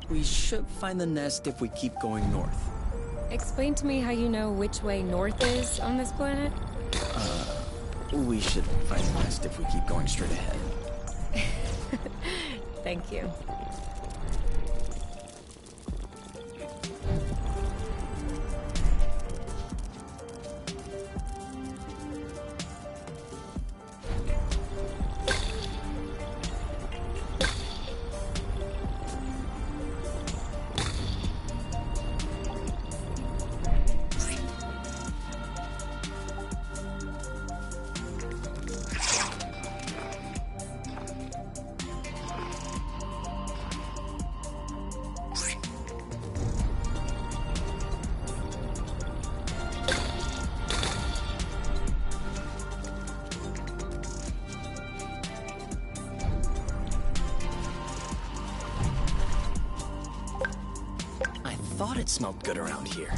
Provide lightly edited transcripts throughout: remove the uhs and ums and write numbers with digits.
We should find the nest if we keep going north. Explain to me how you know which way north is on this planet? We should find the nest if we keep going straight ahead. Thank you. Thought it smelled good around here.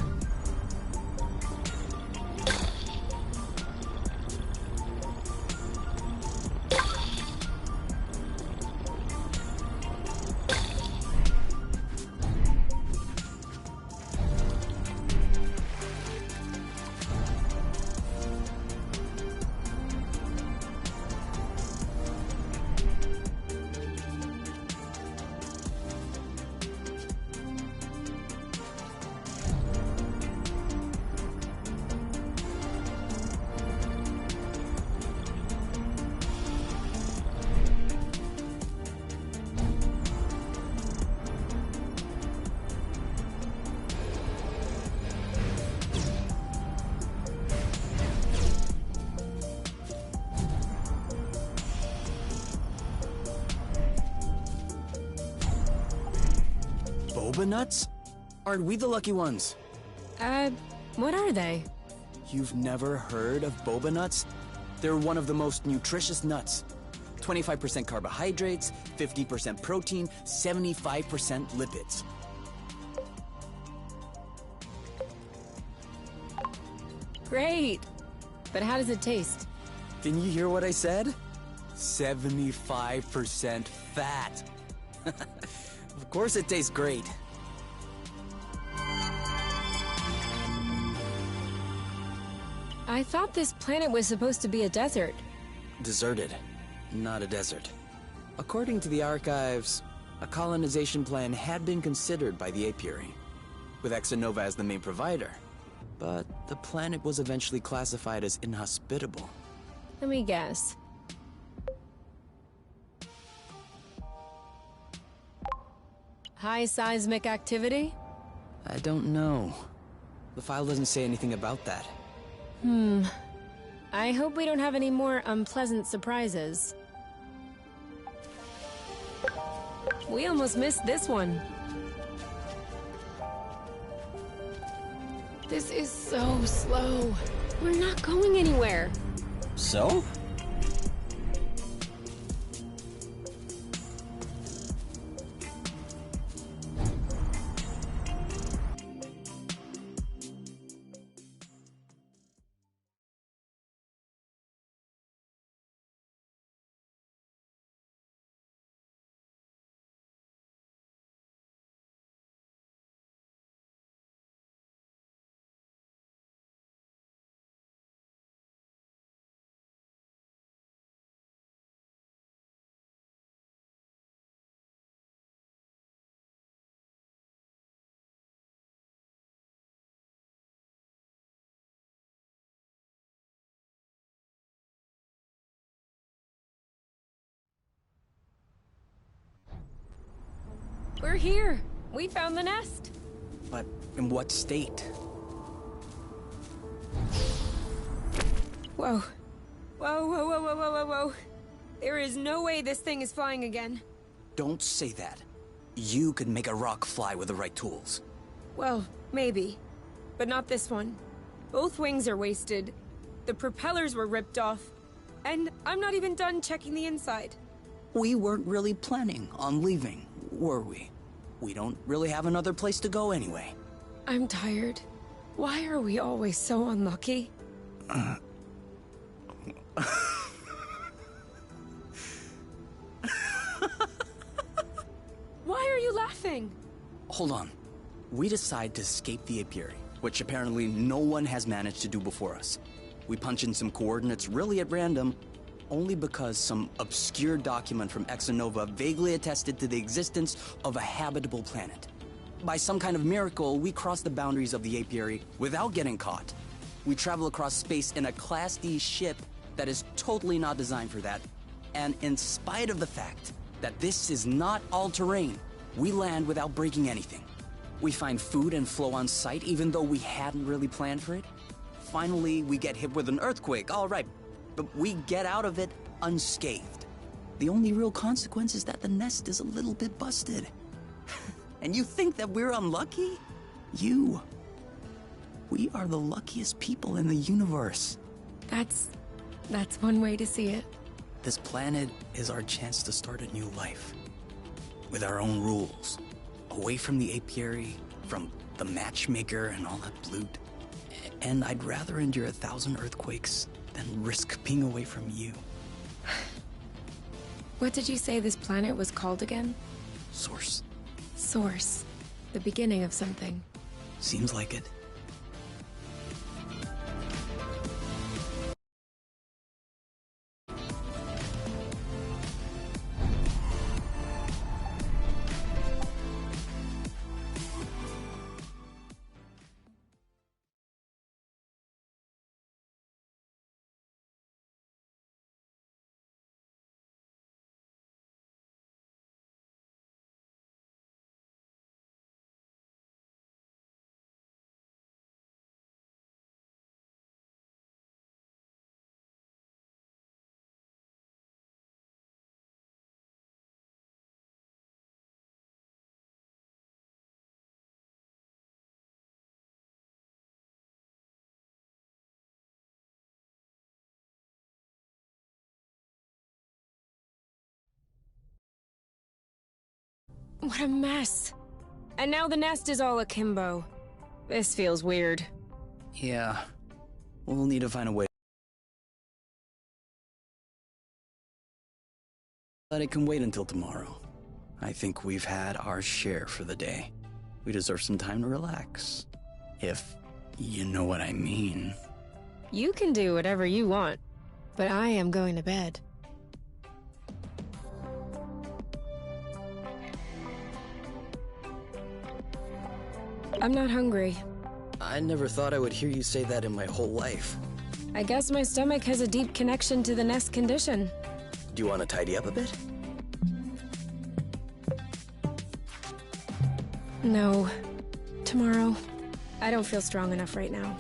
Boba nuts? Aren't we the lucky ones? What are they? You've never heard of boba nuts? They're one of the most nutritious nuts. 25% carbohydrates, 50% protein, 75% lipids. Great! But how does it taste? Didn't you hear what I said? 75% fat. Of course it tastes great. I thought this planet was supposed to be a desert. Deserted, not a desert. According to the archives, a colonization plan had been considered by the apiary, with Exonova as the main provider. But the planet was eventually classified as inhospitable. Let me guess. High seismic activity? I don't know. The file doesn't say anything about that. I hope we don't have any more unpleasant surprises. We almost missed this one. This is so slow. We're not going anywhere. So? We're here. We found the nest. But in what state? Whoa. Whoa, whoa, whoa, whoa, whoa, whoa, whoa. There is no way this thing is flying again. Don't say that. You could make a rock fly with the right tools. Well, maybe. But not this one. Both wings are wasted. The propellers were ripped off. And I'm not even done checking the inside. We weren't really planning on leaving, were we? We don't really have another place to go anyway. I'm tired. Why are we always so unlucky? Why are you laughing? Hold on. We decide to escape the apiary, which apparently no one has managed to do before us. We punch in some coordinates really at random, only because some obscure document from Exonova vaguely attested to the existence of a habitable planet. By some kind of miracle, we cross the boundaries of the apiary without getting caught. We travel across space in a Class D ship that is totally not designed for that. And in spite of the fact that this is not all-terrain, we land without breaking anything. We find food and flow on site even though we hadn't really planned for it. Finally, we get hit with an earthquake, all right, but we get out of it unscathed. The only real consequence is that the nest is a little bit busted. And you think that we're unlucky? We are the luckiest people in the universe. That's one way to see it. This planet is our chance to start a new life. With our own rules. Away from the apiary, from the matchmaker and all that loot. And I'd rather endure 1,000 earthquakes than risk being away from you. What did you say this planet was called again? Source. Source. The beginning of something. Seems like it. What a mess. And now the nest is all akimbo. This feels weird. Yeah. We'll need to find a way. But it can wait until tomorrow. I think we've had our share for the day. We deserve some time to relax. If you know what I mean. You can do whatever you want, but I am going to bed. I'm not hungry. I never thought I would hear you say that in my whole life. I guess my stomach has a deep connection to the nest condition. Do you want to tidy up a bit? No. Tomorrow. I don't feel strong enough right now.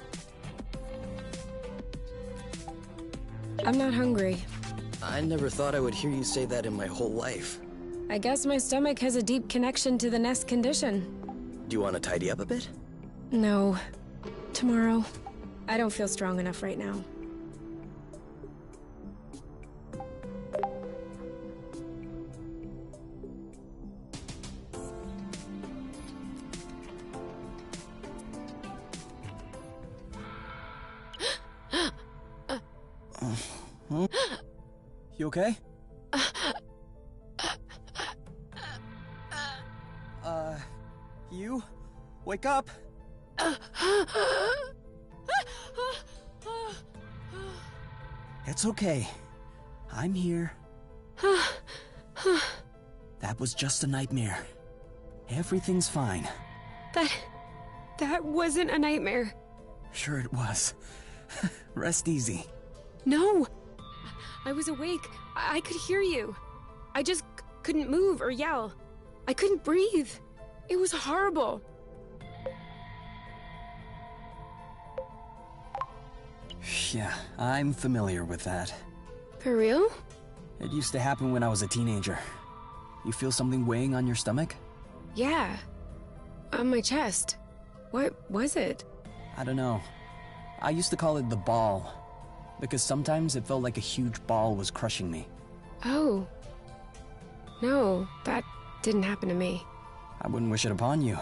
I'm not hungry. I never thought I would hear you say that in my whole life. I guess my stomach has a deep connection to the nest condition. Do you want to tidy up a bit? No. Tomorrow. I don't feel strong enough right now. You okay? You? Wake up! It's okay. I'm here. That was just a nightmare. Everything's fine. That wasn't a nightmare. Sure it was. Rest easy. No! I was awake. I could hear you. I just couldn't move or yell. I couldn't breathe. It was horrible. Yeah, I'm familiar with that. For real? It used to happen when I was a teenager. You feel something weighing on your stomach? Yeah. On my chest. What was it? I don't know. I used to call it the ball, because sometimes it felt like a huge ball was crushing me. Oh. No, that didn't happen to me. I wouldn't wish it upon you.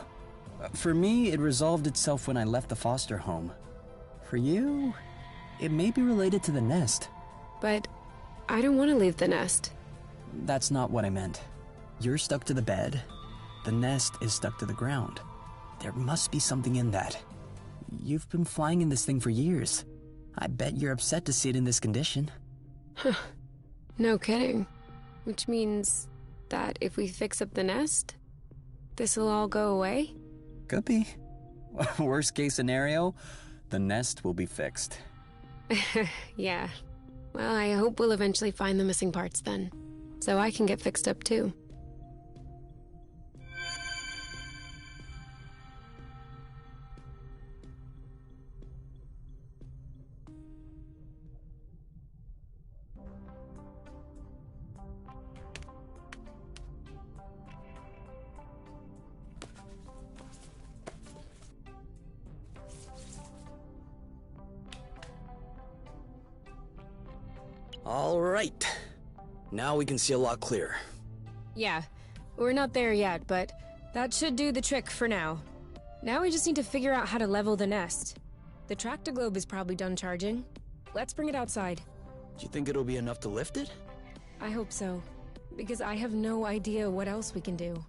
For me, it resolved itself when I left the foster home. For you, it may be related to the nest. But I don't want to leave the nest. That's not what I meant. You're stuck to the bed. the nest is stuck to the ground. There must be something in that. You've been flying in this thing for years. I bet you're upset to see it in this condition. No kidding. Which means that if we fix up the nest, this'll all go away? Could be. Worst case scenario, the nest will be fixed. Yeah. Well, I hope we'll eventually find the missing parts then, so I can get fixed up too. All right. Now we can see a lot clearer. Yeah, we're not there yet, but that should do the trick for now. Now we just need to figure out how to level the nest. The tractoglobe is probably done charging. Let's bring it outside. Do you think it'll be enough to lift it? I hope so, because I have no idea what else we can do.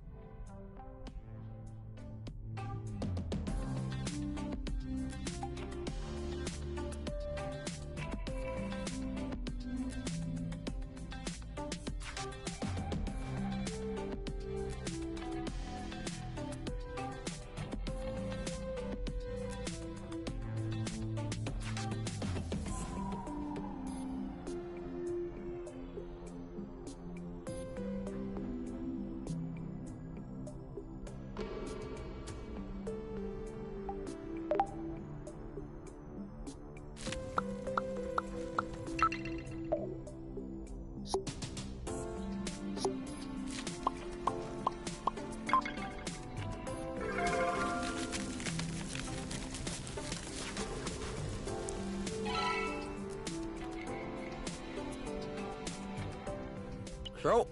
So,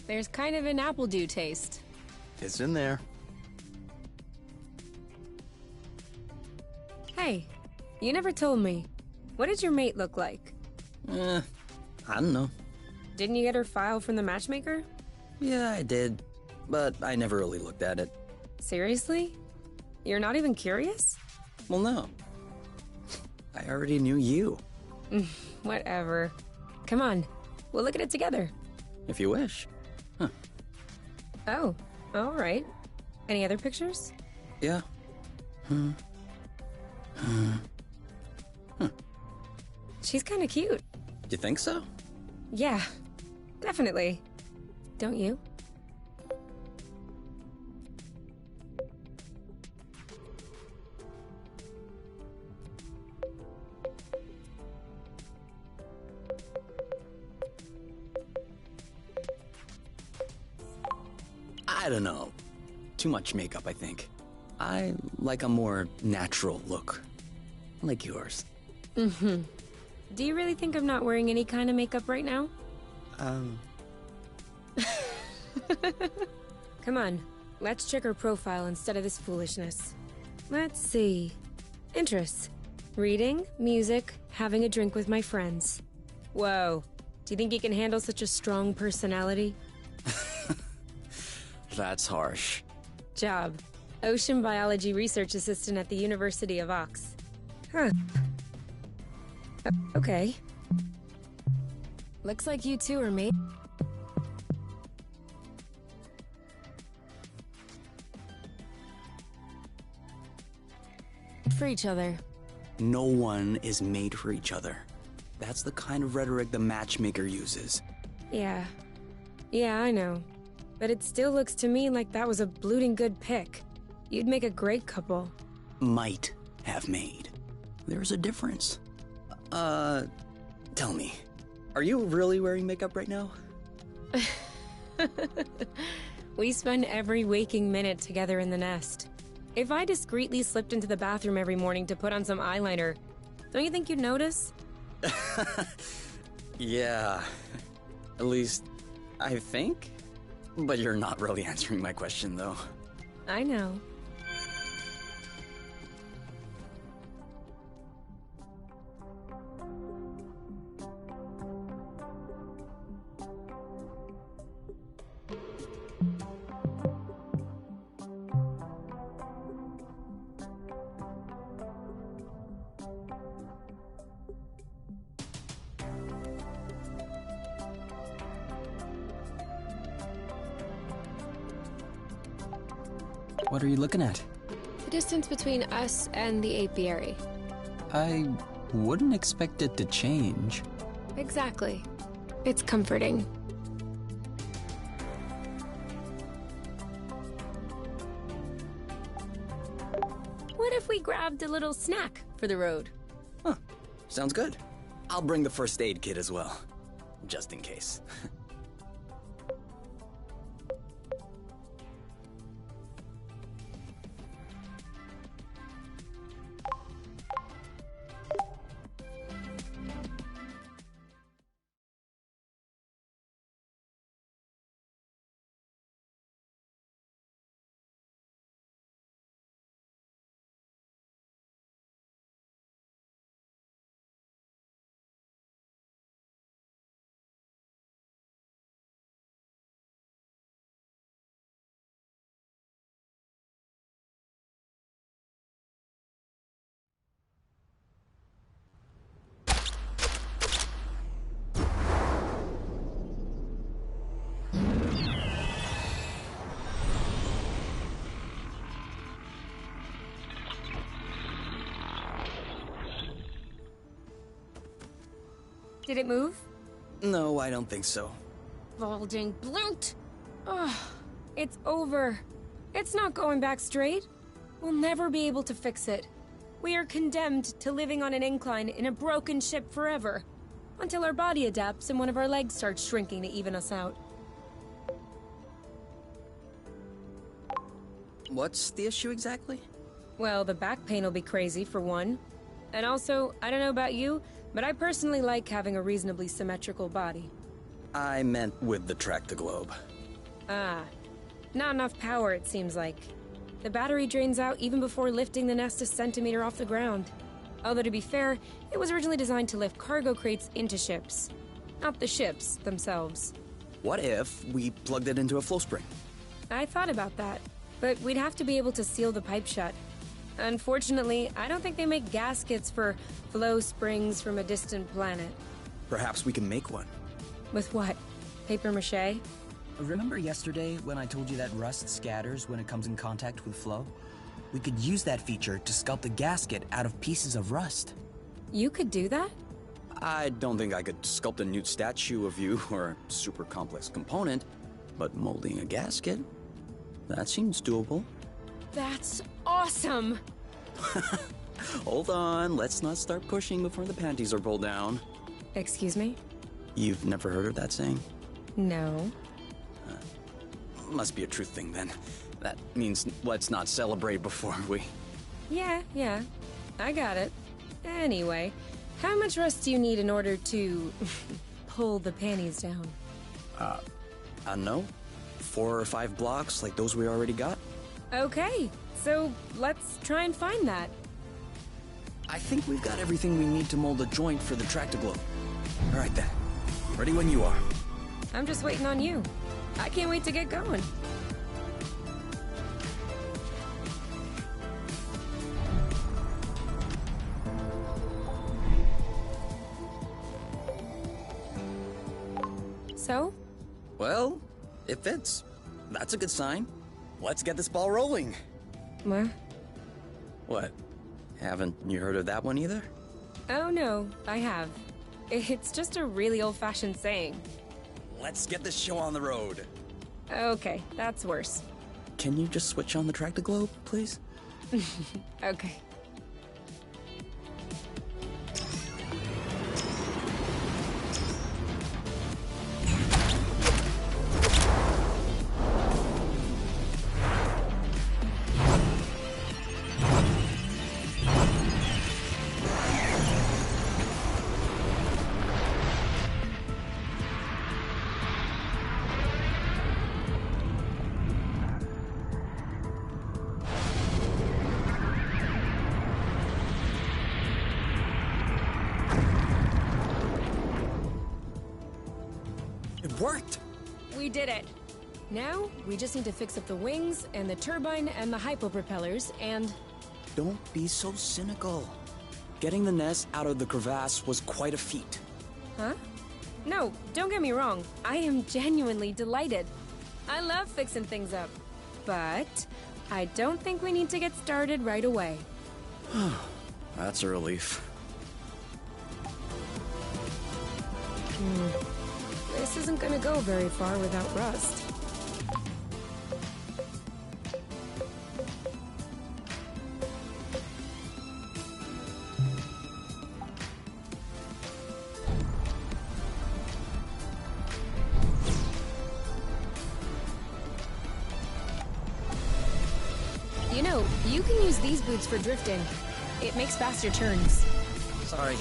There's kind of an apple dew taste. it's in there. Hey, you never told me. What did your mate look like? I don't know. Didn't you get her file from the matchmaker? Yeah, I did, but I never really looked at it. Seriously? You're not even curious? Well, no. I already knew you, Whatever. Come on, we'll look at it together. if you wish. Oh, all right. Any other pictures? Yeah. She's kind of cute. You think so? Yeah, definitely. Don't you? I don't know. Too much makeup, I think. I like a more natural look. Like yours. Do you really think I'm not wearing any kind of makeup right now? Come on, let's check her profile instead of this foolishness. Let's see. Interests. Reading, music, having a drink with my friends. Whoa. Do you think you can handle such a strong personality? That's harsh. Job. Ocean biology research assistant at the University of Ox. Huh. Okay. Looks like you two are made for each other. No one is made for each other. That's the kind of rhetoric the matchmaker uses. Yeah. Yeah, I know. But it still looks to me like that was a blooting good pick. You'd make a great couple. Might have made. There's a difference. Tell me, are you really wearing makeup right now? We spend every waking minute together in the nest. If I discreetly slipped into the bathroom every morning to put on some eyeliner, don't you think you'd notice? Yeah. At least, I think? But you're not really answering my question, though. I know. What are you looking at? The distance between us and the apiary. I wouldn't expect it to change. Exactly. It's comforting. What if we grabbed a little snack for the road? Huh. Sounds good. I'll bring the first aid kit as well. Just in case. Did it move? No, I don't think so. Balding blute! Ugh, it's over. It's not going back straight. We'll never be able to fix it. We are condemned to living on an incline in a broken ship forever, until our body adapts and one of our legs starts shrinking to even us out. What's the issue exactly? Well, the back pain will be crazy, for one. And also, I don't know about you, but I personally like having a reasonably symmetrical body. I meant with the track-to-globe. Ah, not enough power, it seems like. The battery drains out even before lifting the nest a centimeter off the ground. Although to be fair, it was originally designed to lift cargo crates into ships, not the ships themselves. What if we plugged it into a flow spring? I thought about that, but we'd have to be able to seal the pipe shut. Unfortunately, I don't think they make gaskets for flow springs from a distant planet. Perhaps we can make one. With what? Paper mache? Remember yesterday when I told you that rust scatters when it comes in contact with flow? We could use that feature to sculpt a gasket out of pieces of rust. You could do that? I don't think I could sculpt a nude statue of you or a super complex component, but molding a gasket? That seems doable. That's awesome! Hold on, let's not start pushing before the panties are pulled down. Excuse me? You've never heard of that saying? No. Must be a truth thing then. That means let's not celebrate before we... Yeah. I got it. Anyway, how much rust do you need in order to pull the panties down? I don't know. 4 or 5 blocks like those we already got? Okay, so let's try and find that. I think we've got everything we need to mold a joint for the track-to-globe. All right then. Ready when you are. I'm just waiting on you. I can't wait to get going. So? Well, it fits. That's a good sign. Let's get this ball rolling. What? What? Haven't you heard of that one either? Oh no, I have. It's just a really old-fashioned saying. Let's get this show on the road. Okay, that's worse. Can you just switch on the track-to-globe, please? Okay. It worked! We did it. Now, we just need to fix up the wings and the turbine and the hypopropellers and... Don't be so cynical. Getting the nest out of the crevasse was quite a feat. Huh? No, don't get me wrong. I am genuinely delighted. I love fixing things up. But I don't think we need to get started right away. That's a relief. This isn't gonna go very far without rust. You know, you can use these boots for drifting. It makes faster turns. Sorry.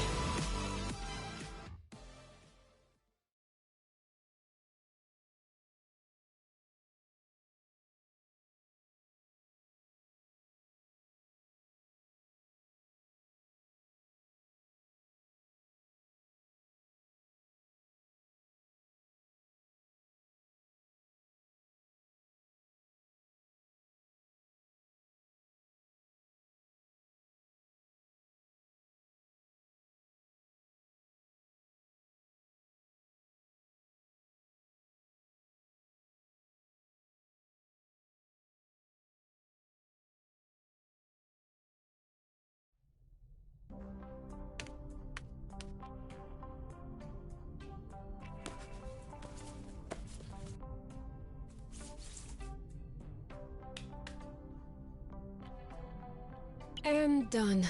And done.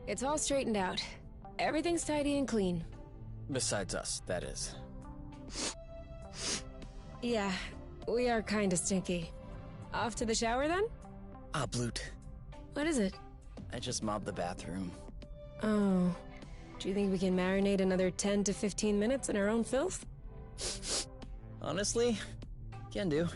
It's all straightened out. Everything's tidy and clean. Besides us, that is. Yeah, we are kinda stinky. Off to the shower then? Ah, Bloot. What is it? I just mobbed the bathroom. Oh. Do you think we can marinate another 10 to 15 minutes in our own filth? Honestly, can do.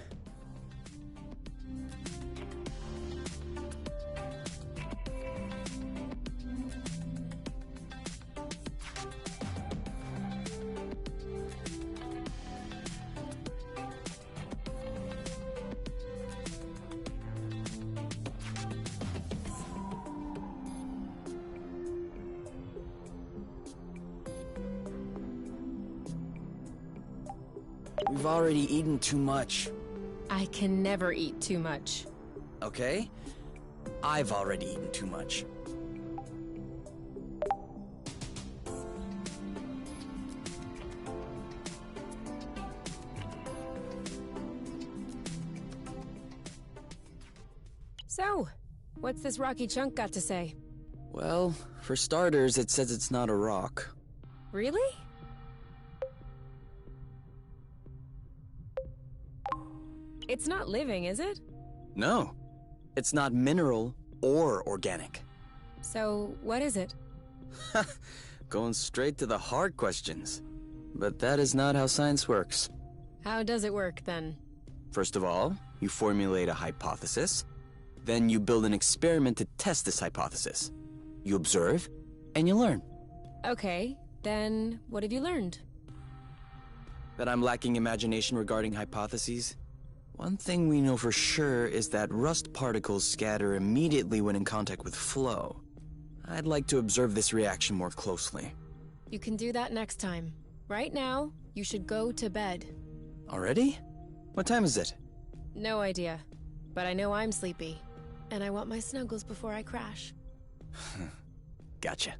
We've already eaten too much. I can never eat too much. Okay? I've already eaten too much. So, what's this rocky chunk got to say? Well, for starters, it says it's not a rock. Really? It's not living, is it? No. It's not mineral or organic. So, what is it? Going straight to the hard questions. But that is not how science works. How does it work, then? First of all, you formulate a hypothesis. Then you build an experiment to test this hypothesis. You observe, and you learn. Okay, then what have you learned? That I'm lacking imagination regarding hypotheses? One thing we know for sure is that rust particles scatter immediately when in contact with flow. I'd like to observe this reaction more closely. You can do that next time. Right now, you should go to bed. Already? What time is it? No idea. But I know I'm sleepy. And I want my snuggles before I crash. Gotcha.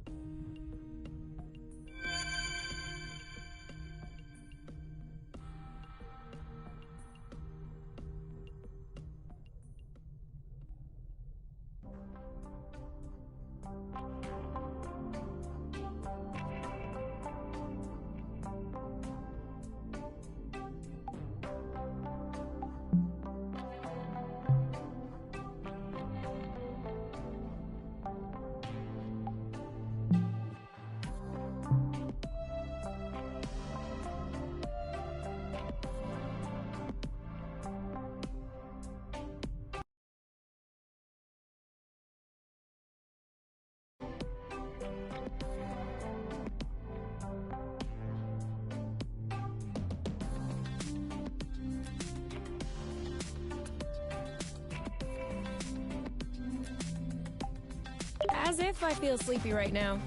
As if I feel sleepy right now.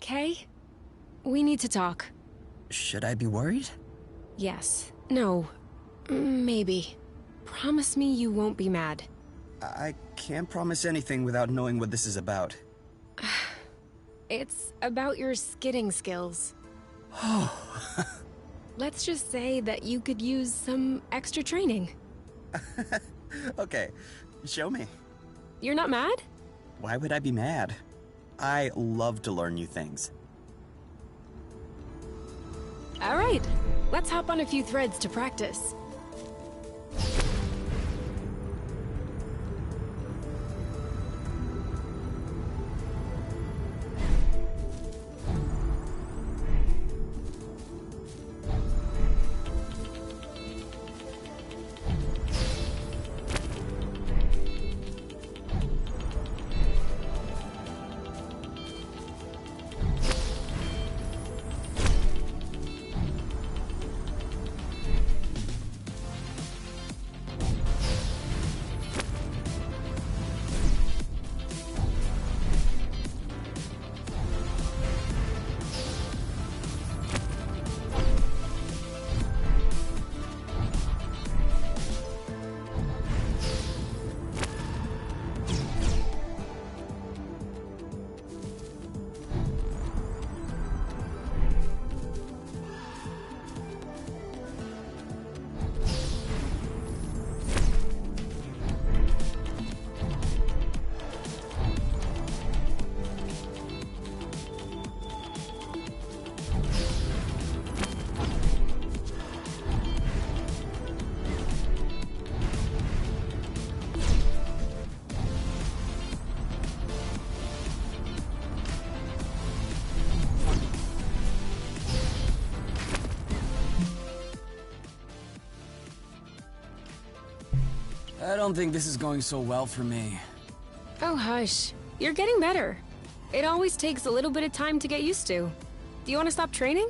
Kay? We need to talk. Should I be worried? Yes. No. Maybe. Promise me you won't be mad. I can't promise anything without knowing what this is about. It's about your skidding skills. Let's just say that you could use some extra training. Okay, show me. You're not mad? Why would I be mad? I love to learn new things. All right, let's hop on a few threads to practice. I don't think this is going so well for me. Oh, hush. You're getting better. It always takes a little bit of time to get used to. Do you want to stop training?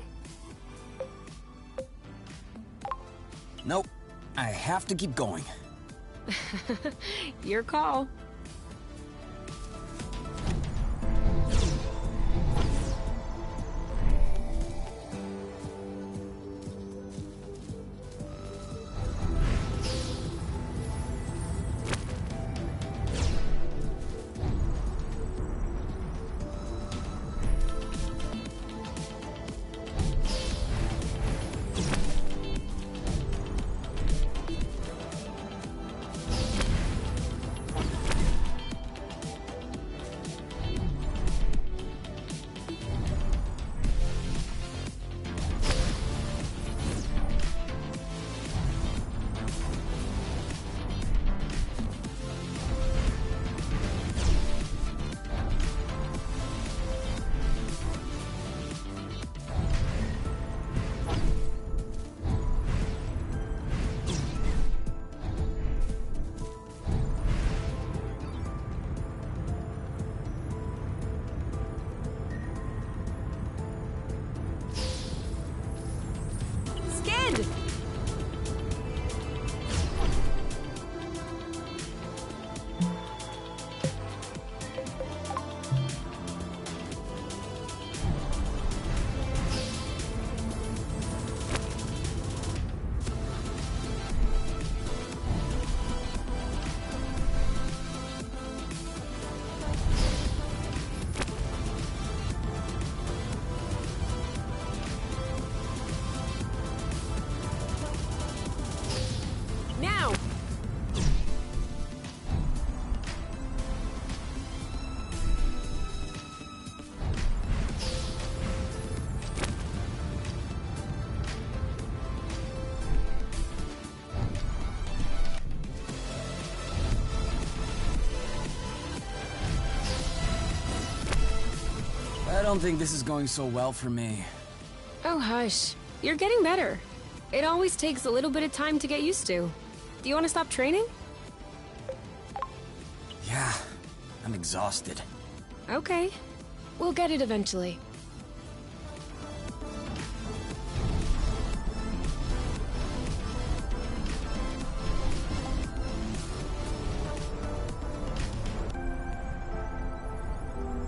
Nope. I have to keep going. Your call. I don't think this is going so well for me. Oh, hush. You're getting better. It always takes a little bit of time to get used to. Do you want to stop training? Yeah, I'm exhausted. Okay. We'll get it eventually.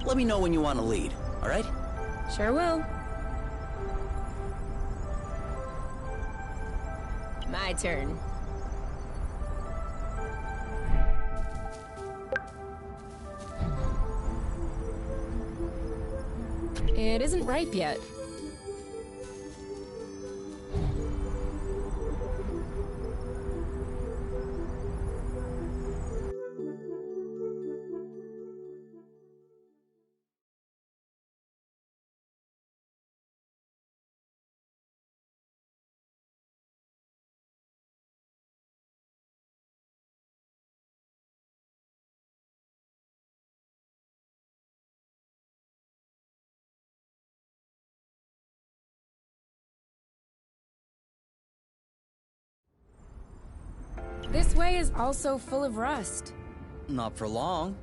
Let me know when you want to lead, all right? Sure will. My turn. It isn't ripe yet. This way is also full of rust. Not for long.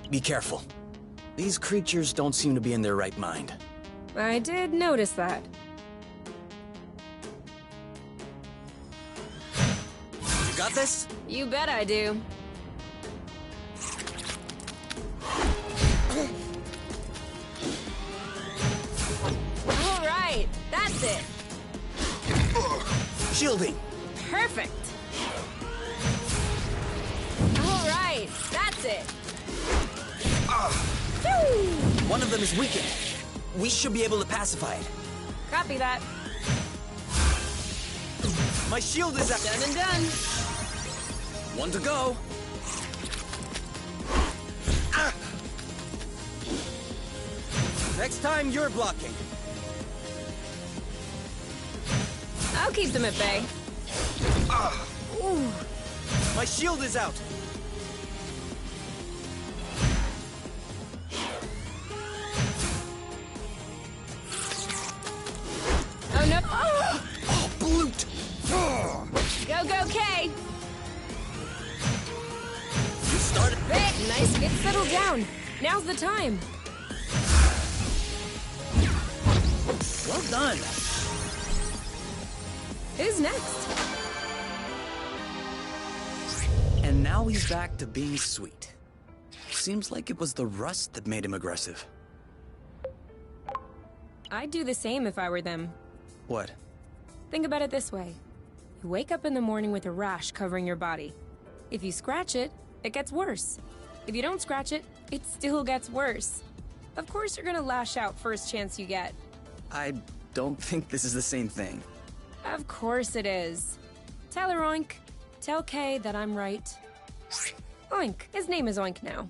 Be careful. These creatures don't seem to be in their right mind. I did notice that. You got this? You bet I do. All right, that's it. Shielding! Perfect. All right, that's it. One of them is weakened. We should be able to pacify it. Copy that. My shield is out. Done and done. One to go. Ah! Next time, you're blocking. I'll keep them at bay. Ooh. My shield is out. Oh no! Oh, Bloot! Go, go, Kay! You started. Vic, nice. Get settled down. Now's the time. Well done. Who's next? And now he's back to being sweet. Seems like it was the rust that made him aggressive. I'd do the same if I were them. What? Think about it this way. You wake up in the morning with a rash covering your body. If you scratch it, it gets worse. If you don't scratch it, it still gets worse. Of course you're gonna lash out first chance you get. I don't think this is the same thing. Of course it is. Tell her Oink. Tell Kay that I'm right. Oink. His name is Oink now.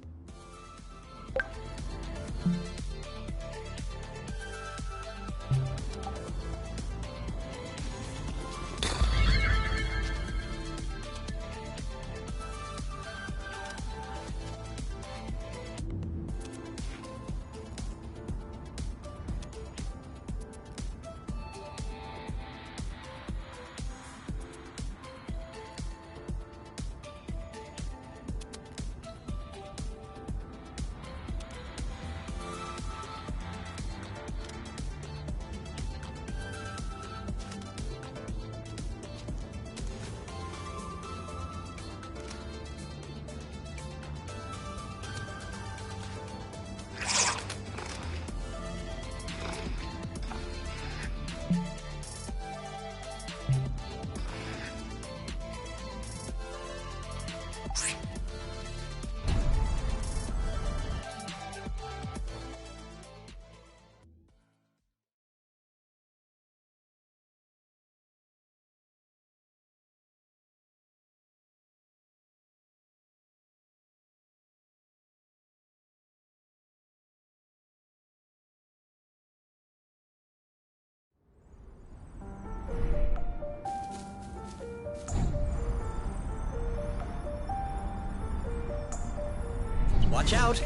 Watch out!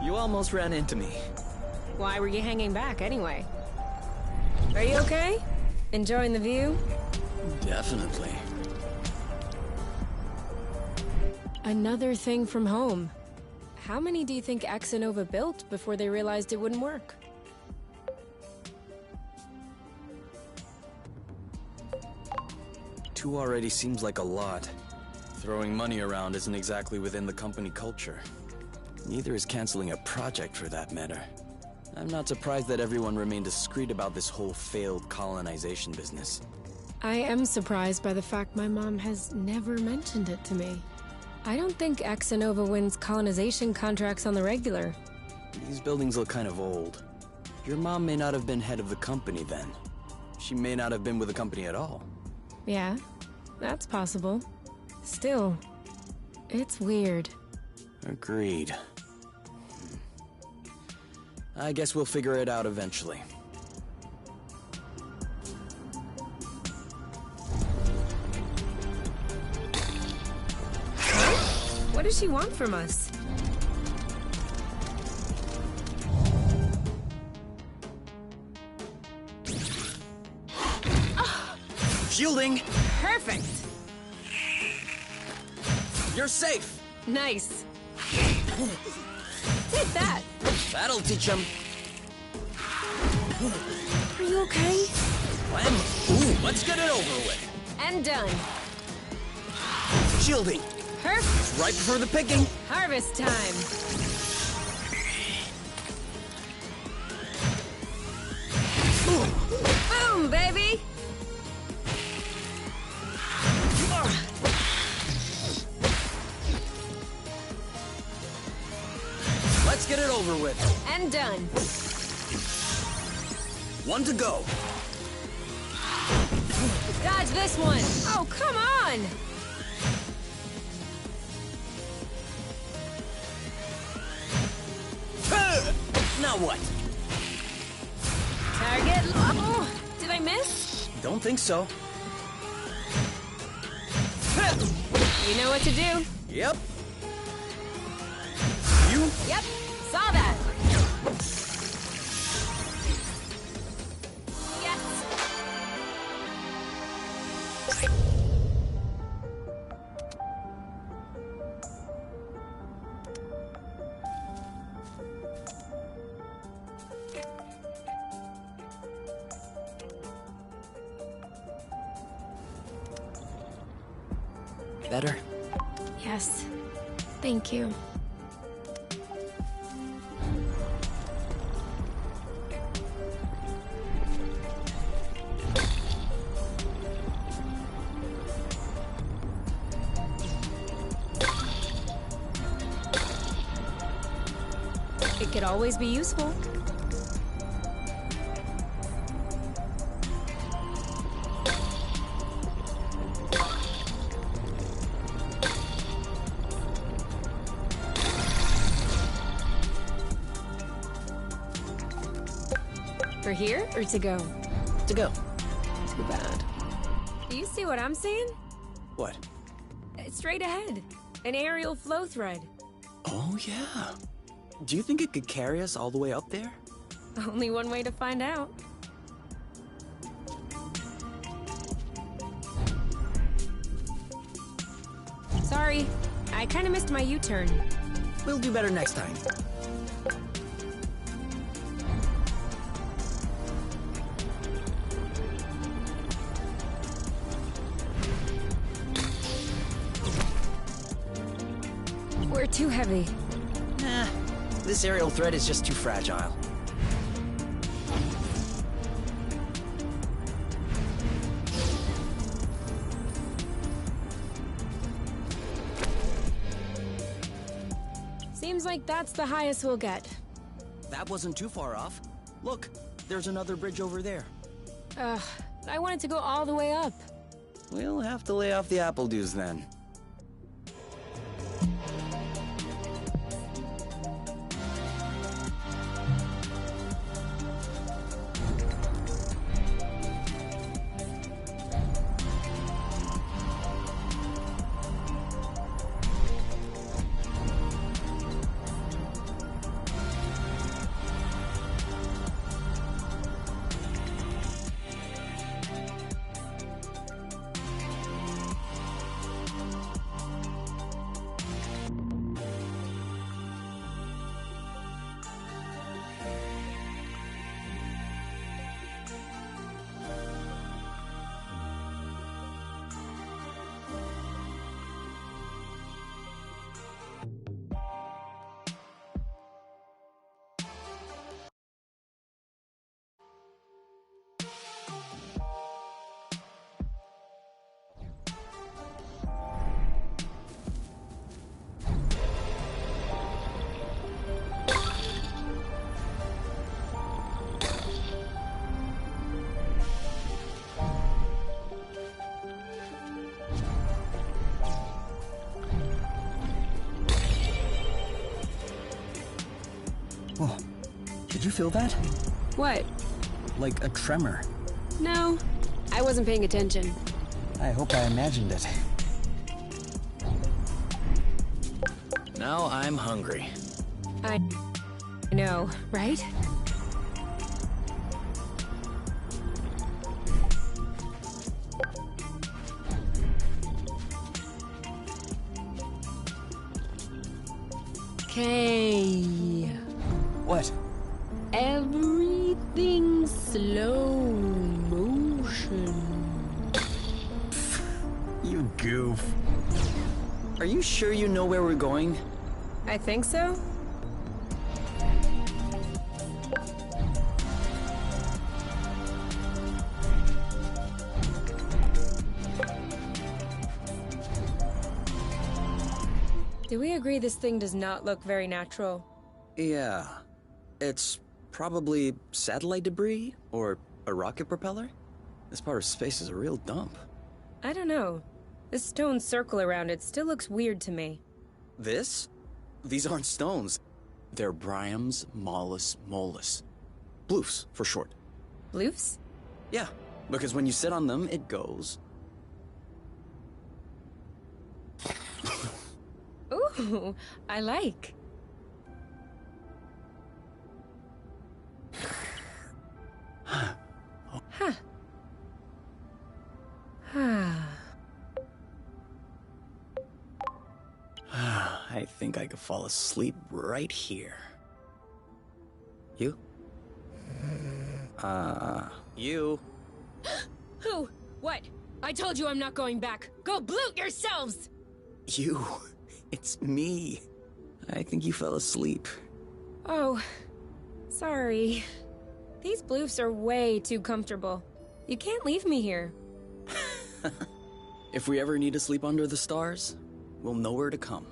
You almost ran into me. Why were you hanging back anyway? Are you okay? Enjoying the view? Definitely. Another thing from home. How many do you think Axonova built before they realized it wouldn't work? Two already seems like a lot. Throwing money around isn't exactly within the company culture. Neither is canceling a project for that matter. I'm not surprised that everyone remained discreet about this whole failed colonization business. I am surprised by the fact my mom has never mentioned it to me. I don't think Axonova wins colonization contracts on the regular. These buildings look kind of old. Your mom may not have been head of the company then. She may not have been with the company at all. Yeah, that's possible. Still, it's weird. Agreed. I guess we'll figure it out eventually. What does she want from us? Shielding! Perfect! You're safe! Nice. Take that! That'll teach him. Are you okay? When? Ooh, let's get it over with. And done. Shielding. Perfect. Right before the picking. Harvest time. Boom, baby! Let's get it over with. And done. One to go. Dodge this one. Oh, come on! Now what? Target. Oh, did I miss? Don't think so. You know what to do. Yep. You? Yep, saw that. Yes. Better? Yes. Thank you. It could always be useful. For here or to go? To go. Too bad. Do you see what I'm seeing? What? Straight ahead. An aerial flow thread. Oh, yeah. Do you think it could carry us all the way up there? Only one way to find out. Sorry, I kind of missed my U-turn. We'll do better next time. We're too heavy. Nah, this aerial thread is just too fragile. Seems like that's the highest we'll get. That wasn't too far off. Look, there's another bridge over there. Ugh, I wanted to go all the way up. We'll have to lay off the apple dues then. Whoa. Did you feel that? What? Like a tremor. No, I wasn't paying attention. I hope I imagined it. Now I'm hungry. I know, right? Okay. What? Everything slow motion. You goof. Are you sure you know where we're going? I think so. Do we agree this thing does not look very natural? Yeah. It's probably satellite debris or a rocket propeller. This part of space is a real dump. I don't know. This stone circle around it still looks weird to me. This? These aren't stones. They're Bryams mollis mollis. Bloofs, for short. Bloofs? Yeah, because when you sit on them, it goes. Ooh, I like. Huh. I think I could fall asleep right here. You? You. Who? What? I told you I'm not going back. Go bloot yourselves! You. It's me. I think you fell asleep. Oh, sorry. These bloofs are way too comfortable. You can't leave me here. If we ever need to sleep under the stars, we'll know where to come.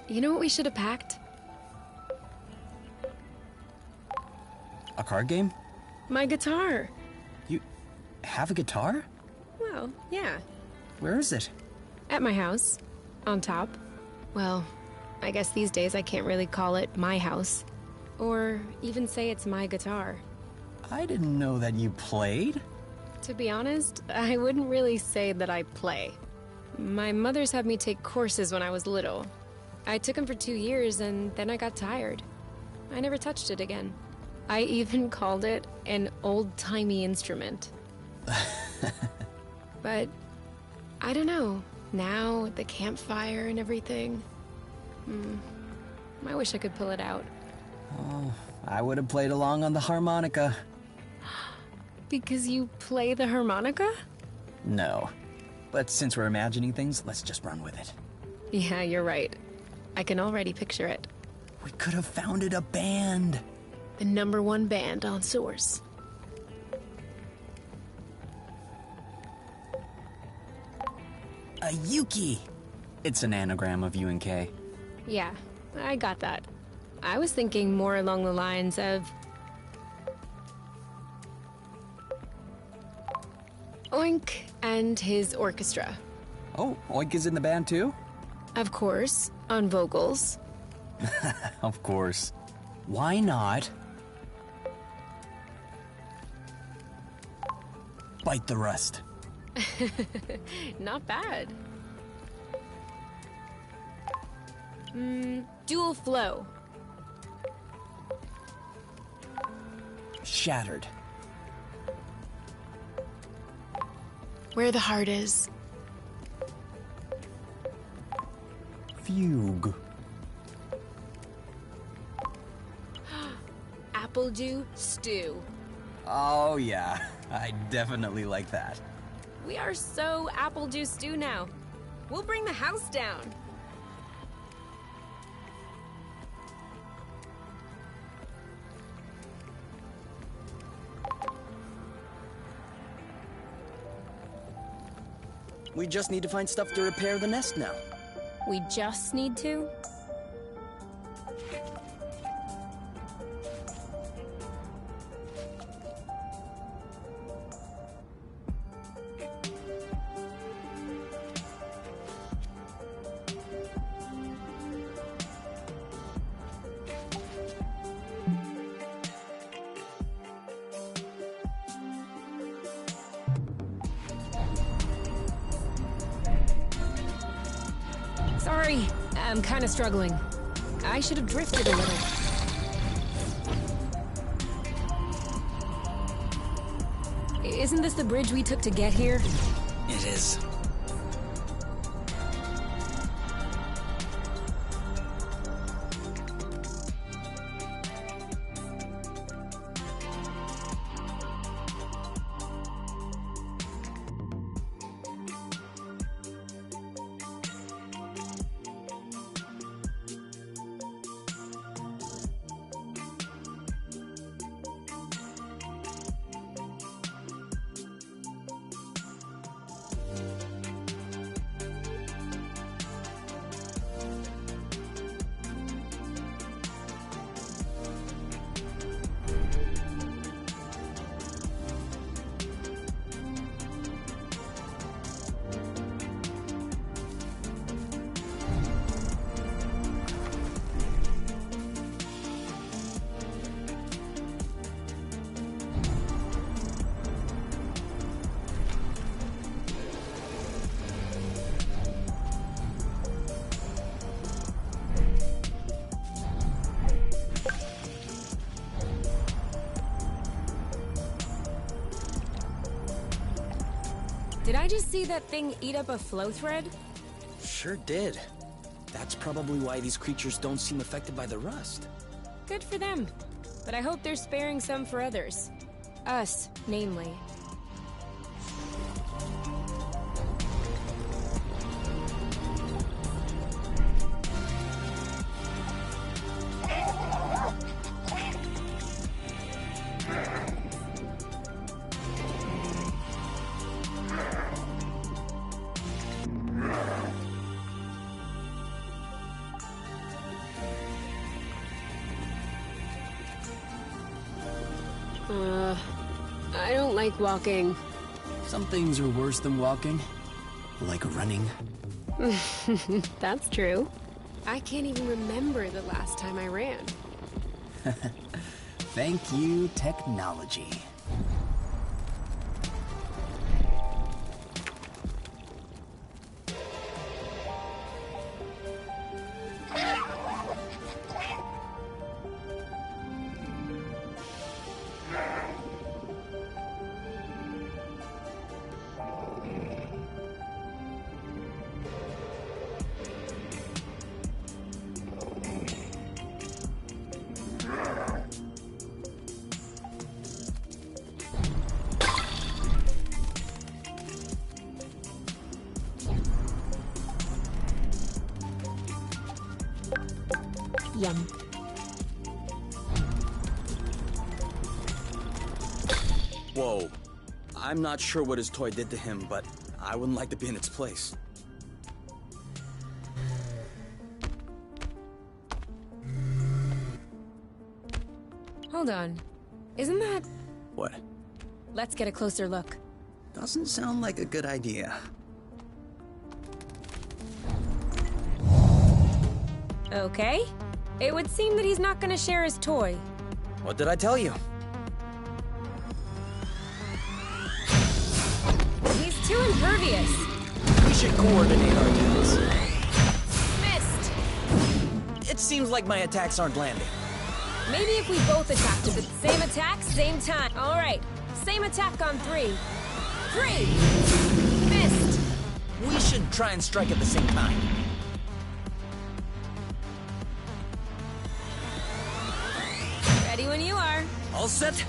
You know what we should have packed? A card game? My guitar. You have a guitar? Well, yeah. Where is it? At my house. On top. Well, I guess these days I can't really call it my house. Or even say it's my guitar. I didn't know that you played. To be honest, I wouldn't really say that I play. My mother's had me take courses when I was little. I took them for 2 years and then I got tired. I never touched it again. I even called it an old-timey instrument. But I don't know. Now, with the campfire and everything, I wish I could pull it out. Oh, I would have played along on the harmonica. Because you play the harmonica? No. But since we're imagining things, let's just run with it. Yeah, you're right. I can already picture it. We could have founded a band. The #1 band on Source. A Yuki! It's an anagram of UNK. Yeah, I got that. I was thinking more along the lines of... Oink and his orchestra. Oh, Oink is in the band too? Of course, on vocals. Of course. Why not? Bite the rust. Not bad. Dual flow. Shattered. where the heart is. Fugue. Apple dew stew. Oh yeah, I definitely like that. We are so apple juice stew now. We'll bring the house down. We just need to find stuff to repair the nest now. We just need to? Sorry, I'm kind of struggling. I should have drifted a little. Isn't this the bridge we took to get here? It is. Did I just see that thing eat up a flow thread? Sure did. That's probably why these creatures don't seem affected by the rust. Good for them. But I hope they're sparing some for others. Us, namely. I don't like walking. Some things are worse than walking, like running. That's true. I can't even remember the last time I ran. Thank you, technology. Yum. Whoa. I'm not sure what his toy did to him, but I wouldn't like to be in its place. Hold on. Isn't that... What? Let's get a closer look. Doesn't sound like a good idea. Okay. It would seem that he's not gonna share his toy. What did I tell you? He's too impervious. We should coordinate our attacks. Missed! It seems like my attacks aren't landing. Maybe if we both attacked with the same attack, same time. All right. Same attack on 3. 3! We should try and strike at the same time. Ready when you are. All set?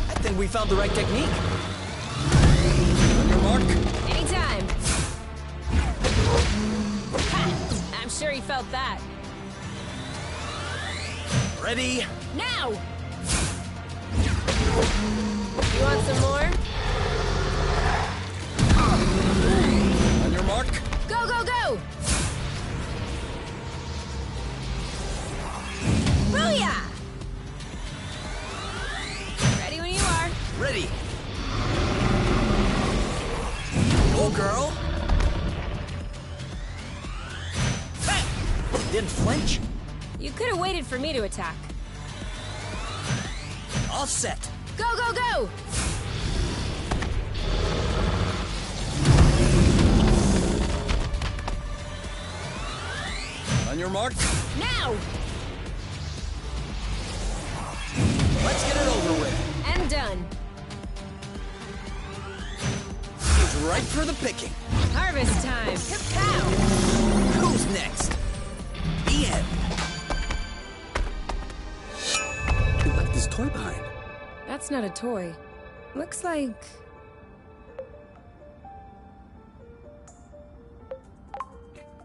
I think we found the right technique. On your mark. Anytime. Ha! I'm sure he felt that. Ready? Now! You want some more? On your mark. Go, go, go! Booyah! Ready when you are. Ready. Go, girl. Hey! Didn't flinch. You could have waited for me to attack. All set. Go, go, go! On your mark. Now! Let's get it over with. And done. He's ripe for the picking. Harvest time. Kapow! Who's next? The end. He left his toy behind. That's not a toy. Looks like...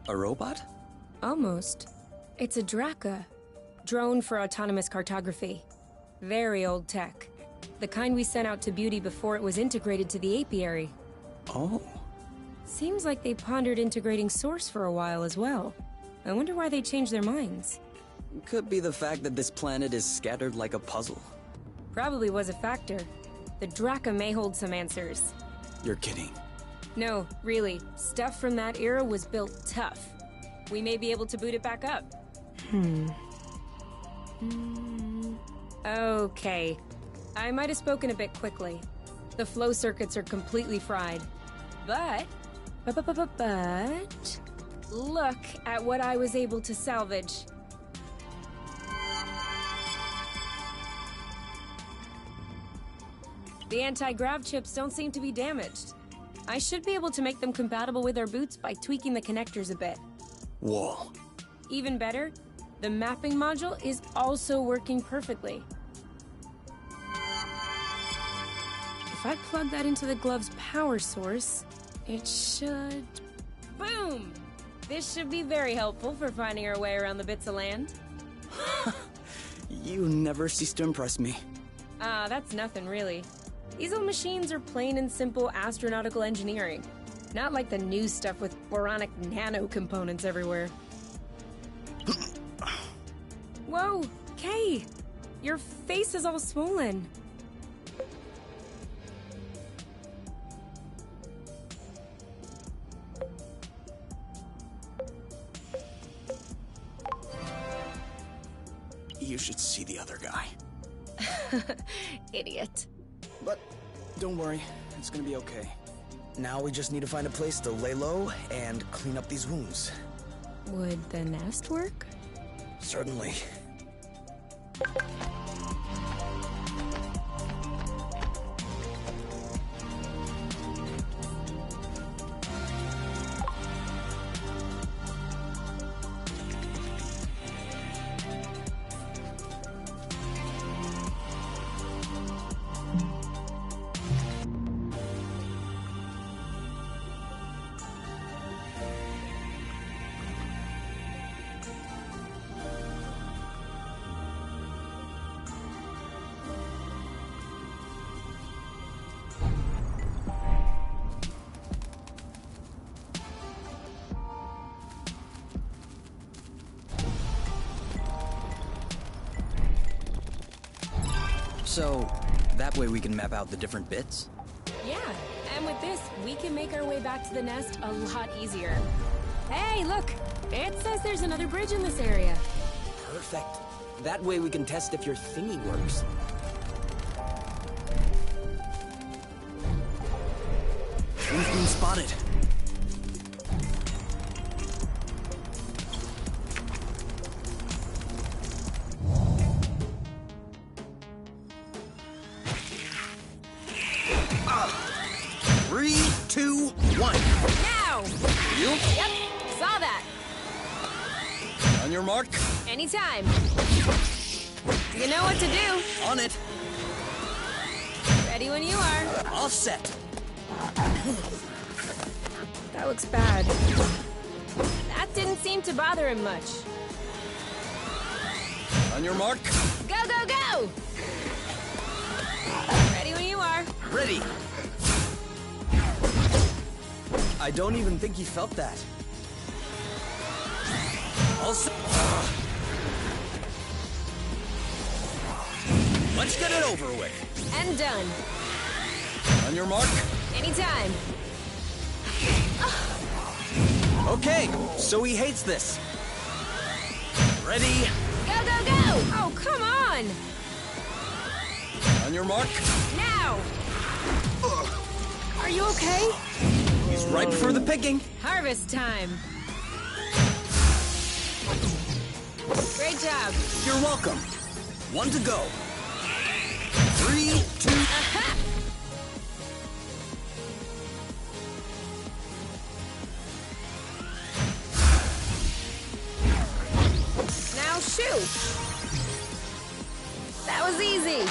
A robot? Almost. It's a GAAAAAAAMES. Drone for autonomous cartography. Very old tech. The kind we sent out to Beauty before it was integrated to the apiary. Oh. Seems like they pondered integrating Source for a while as well. I wonder why they changed their minds. Could be the fact that this planet is scattered like a puzzle. Probably was a factor. The GAAAAAAAMES may hold some answers. You're kidding. No, really. Stuff from that era was built tough. We may be able to boot it back up. Okay. I might have spoken a bit quickly. The flow circuits are completely fried. But... look at what I was able to salvage. The anti-grav chips don't seem to be damaged. I should be able to make them compatible with our boots by tweaking the connectors a bit. Whoa. Even better, the mapping module is also working perfectly. If I plug that into the glove's power source, it should... Boom! This should be very helpful for finding our way around the bits of land. You never cease to impress me. That's nothing really. These old machines are plain and simple astronautical engineering. Not like the new stuff with boronic nano components everywhere. Whoa, Kay! Your face is all swollen. You should see the other guy. Idiot. But don't worry, it's gonna be okay. Now we just need to find a place to lay low and clean up these wounds. Would the nest work? Certainly. So, that way we can map out the different bits? Yeah, and with this, we can make our way back to the nest a lot easier. Hey, look! It says there's another bridge in this area. Perfect. That way we can test if your thingy works. We've been spotted. 2, 1. Now! You? Yep, saw that. On your mark. Anytime. You know what to do. On it. Ready when you are. All set. That looks bad. That didn't seem to bother him much. On your mark. Go, go, go! Ready when you are. Ready. I don't even think he felt that. All set. Let's get it over with. And done. On your mark. Anytime. Okay, so he hates this. Ready. Go, go, go! Oh, come on! On your mark. Now! Are you okay? He's ripe for the picking. Harvest time. Great job. You're welcome. 1 to go. 3, 2. Aha! Now shoot. That was easy.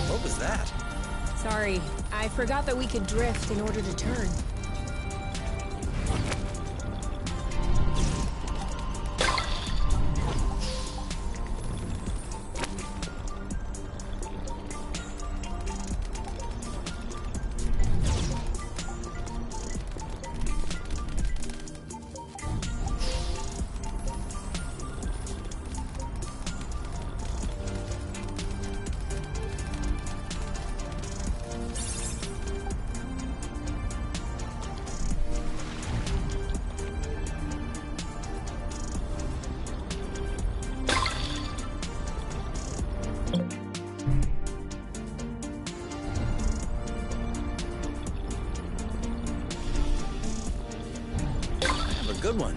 What was that? Sorry, I forgot that we could drift in order to turn. Good one.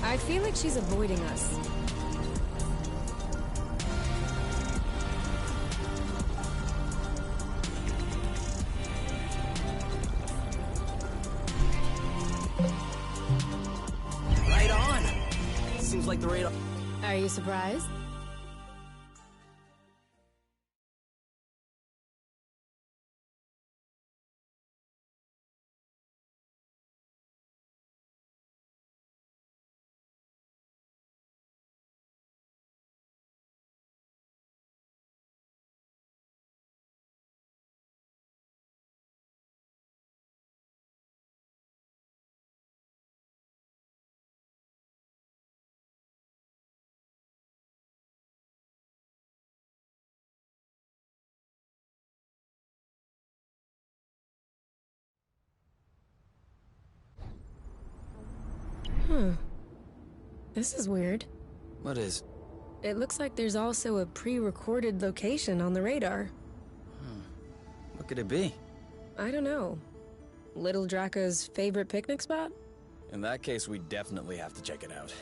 I feel like she's avoiding us. Right on. Seems like the radar. Are you surprised? This is weird. What is? It looks like there's also a pre-recorded location on the radar. What could it be? I don't know. Little Draco's favorite picnic spot? In that case, we definitely have to check it out.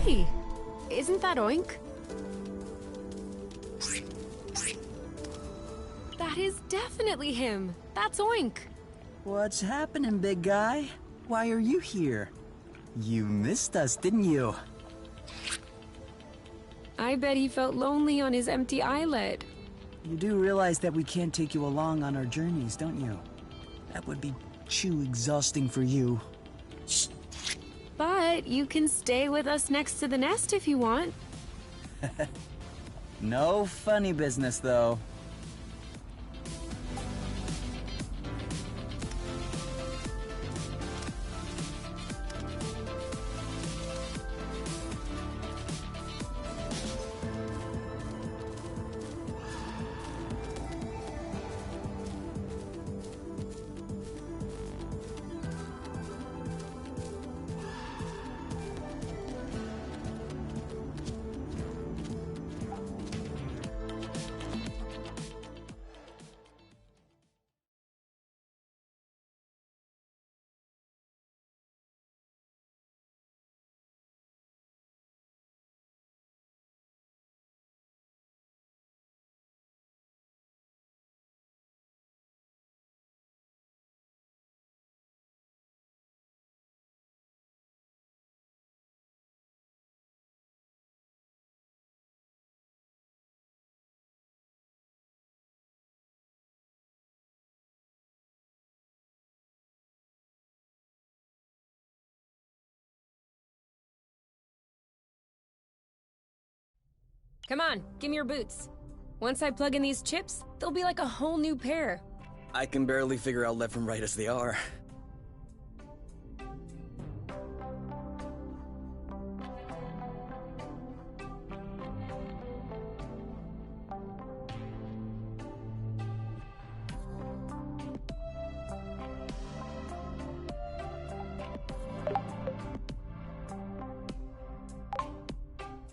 Hey, isn't that Oink? That is definitely him. That's Oink. What's happening, big guy? Why are you here? You missed us, didn't you? I bet he felt lonely on his empty islet. You do realize that we can't take you along on our journeys, don't you? That would be too exhausting for you. But you can stay with us next to the nest if you want. No funny business, though. Come on, give me your boots. Once I plug in these chips, they'll be like a whole new pair. I can barely figure out left from right as they are.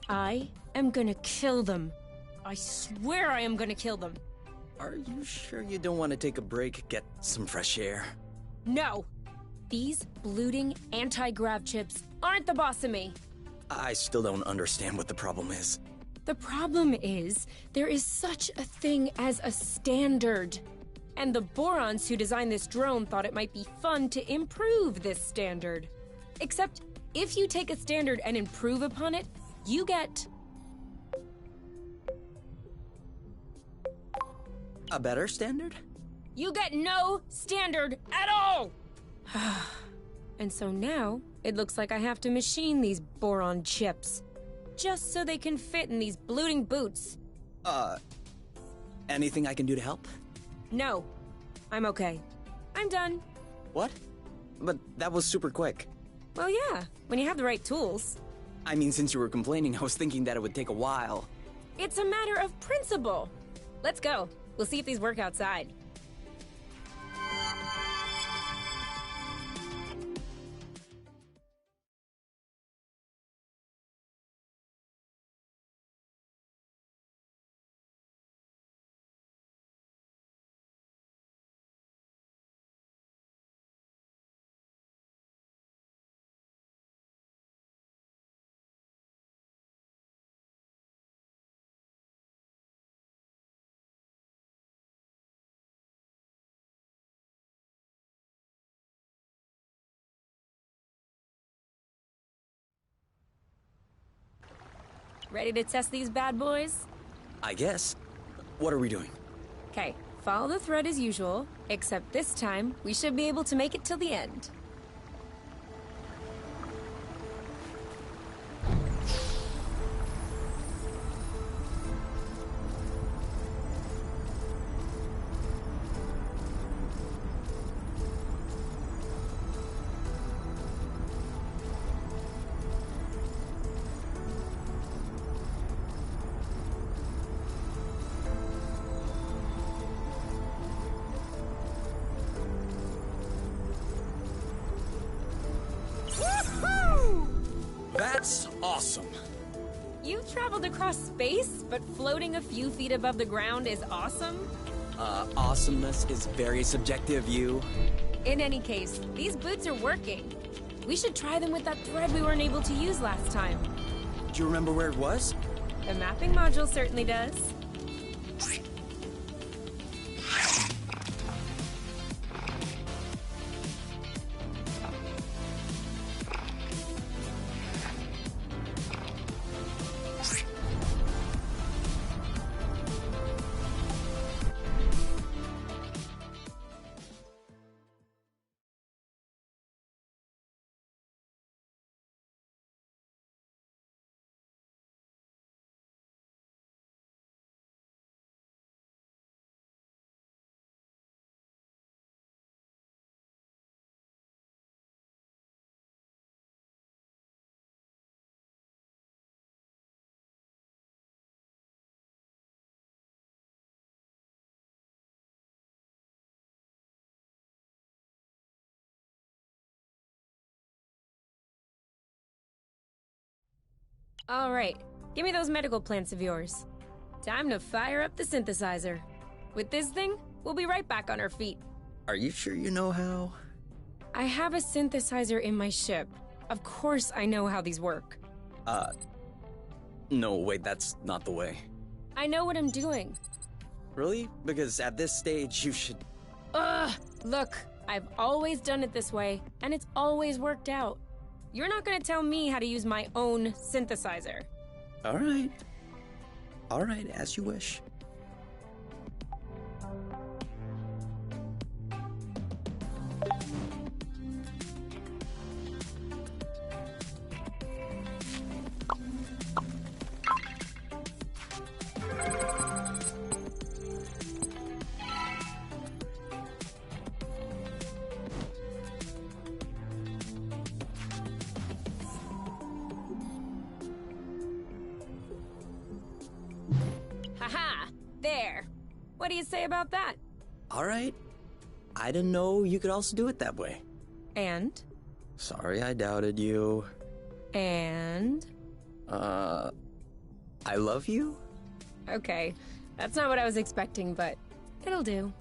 I am gonna kill them. I swear I am gonna kill them. Are you sure you don't want to take a break, get some fresh air? No! These bloating anti-grav chips aren't the boss of me. I still don't understand what the problem is. The problem is, there is such a thing as a standard. And the Borons who designed this drone thought it might be fun to improve this standard. Except, if you take a standard and improve upon it, you get... A better standard? You get no standard at all! And so now, it looks like I have to machine these boron chips. Just so they can fit in these bloating boots. Anything I can do to help? No. I'm okay. I'm done. What? But that was super quick. Well, yeah, when you have the right tools. I mean, since you were complaining, I was thinking that it would take a while. It's a matter of principle. Let's go. We'll see if these work outside. Ready to test these bad boys? I guess. What are we doing? Okay, follow the thread as usual, except this time, we should be able to make it till the end. That's awesome. You've traveled across space, but floating a few feet above the ground is awesome? Awesomeness is very subjective, you. In any case, these boots are working. We should try them with that thread we weren't able to use last time. Do you remember where it was? The mapping module certainly does. All right, give me those medical plants of yours. Time to fire up the synthesizer. With this thing, we'll be right back on our feet. Are you sure you know how? I have a synthesizer in my ship. Of course I know how these work. No, wait, that's not the way. I know what I'm doing. Really? Because at this stage, you should... Ugh! Look, I've always done it this way, and it's always worked out. You're not gonna tell me how to use my own synthesizer. All right. All right, as you wish. Haha! There! What do you say about that? All right. I didn't know you could also do it that way. And? Sorry I doubted you. And? I love you? Okay, that's not what I was expecting, but it'll do.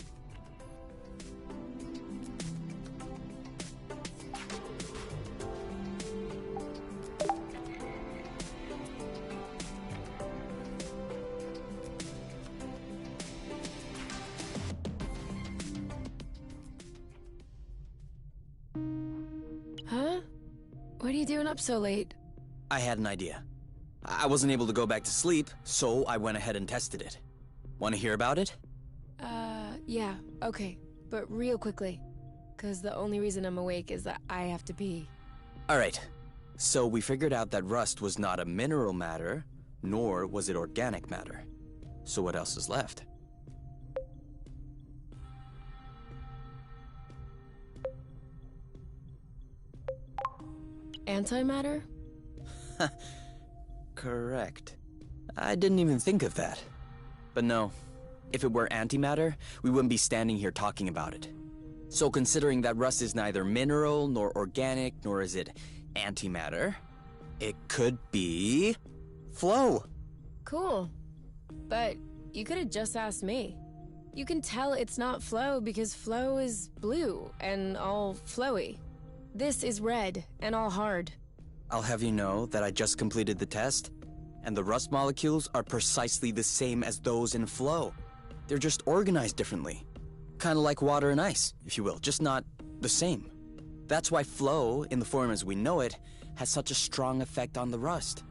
Huh? What are you doing up so late? I had an idea. I wasn't able to go back to sleep, so I went ahead and tested it. Want to hear about it? Yeah, okay. But real quickly. 'Cause the only reason I'm awake is that I have to pee. Alright. So we figured out that rust was not a mineral matter, nor was it organic matter. So what else is left? Antimatter? Correct. I didn't even think of that. But no, if it were antimatter, we wouldn't be standing here talking about it. So considering that rust is neither mineral, nor organic, nor is it antimatter, it could be... flow! Cool. But you could have just asked me. You can tell it's not flow because flow is blue and all flowy. This is red and all hard. I'll have you know that I just completed the test, and the rust molecules are precisely the same as those in flow. They're just organized differently. Kind of like water and ice, if you will, just not the same. That's why flow, in the form as we know it, has such a strong effect on the rust.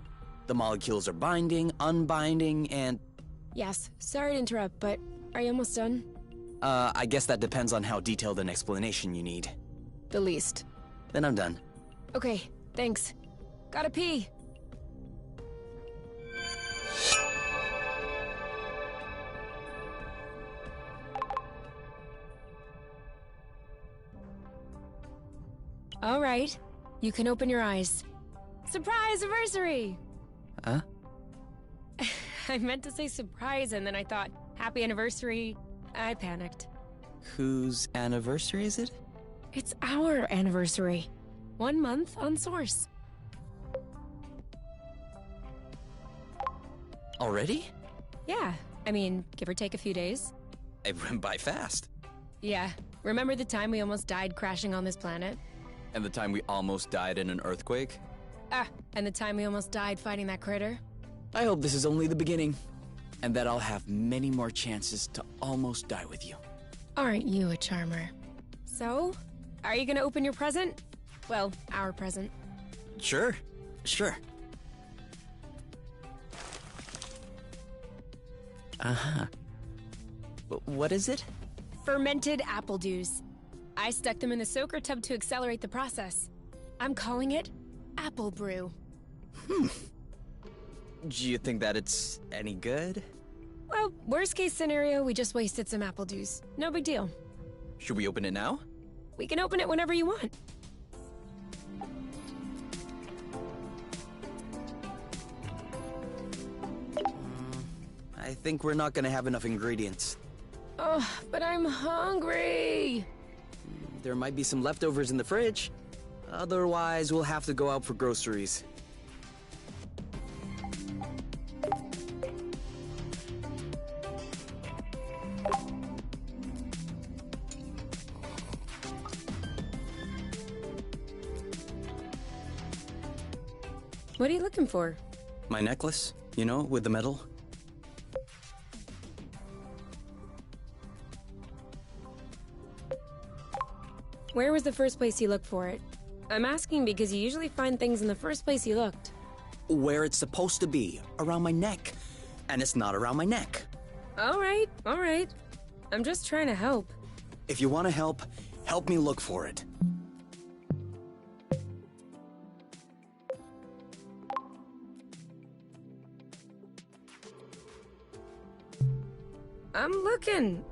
The molecules are binding, unbinding, and... Yes, sorry to interrupt, but are you almost done? I guess that depends on how detailed an explanation you need. The least. Then I'm done. Okay, thanks. Gotta pee. All right, you can open your eyes. Surprise anniversary! Huh? I meant to say surprise and then I thought, happy anniversary. I panicked. Whose anniversary is it? It's our anniversary. 1 month on Source. Already? Yeah, I mean, give or take a few days. It went by fast. Yeah, remember the time we almost died crashing on this planet? And the time we almost died in an earthquake? And the time we almost died fighting that critter? I hope this is only the beginning, and that I'll have many more chances to almost die with you. Aren't you a charmer? So, are you gonna open your present? Well, our present. Sure. Uh-huh. What is it? Fermented apple dews. I stuck them in the soaker tub to accelerate the process. I'm calling it Apple Brew. Do you think that it's any good? Well, worst case scenario, we just wasted some apple dews. No big deal. Should we open it now? We can open it whenever you want. I think we're not gonna have enough ingredients. Oh, but I'm hungry. There might be some leftovers in the fridge. Otherwise, we'll have to go out for groceries. What are you looking for? My necklace, you know, with the medal. Where was the first place you looked for it? I'm asking because you usually find things in the first place you looked. Where it's supposed to be, around my neck. And it's not around my neck. All right. I'm just trying to help. If you want to help me look for it. I'm looking.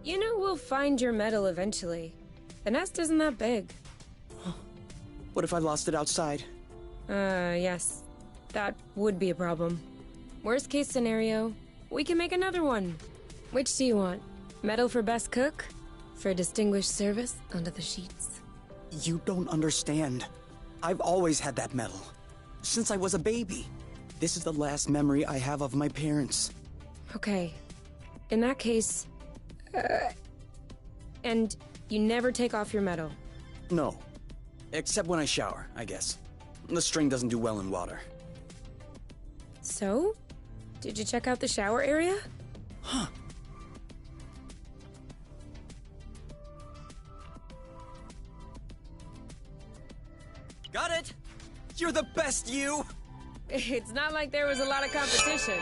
You know we'll find your medal eventually. The nest isn't that big. What if I lost it outside? Yes. That would be a problem. Worst case scenario, we can make another one. Which do you want? Medal for best cook? For distinguished service under the sheets? You don't understand. I've always had that medal. Since I was a baby. This is the last memory I have of my parents. Okay. In that case... and you never take off your medal? No. Except when I shower, I guess. The string doesn't do well in water. So? Did you check out the shower area? Huh. Got it! You're the best, you! It's not like there was a lot of competition.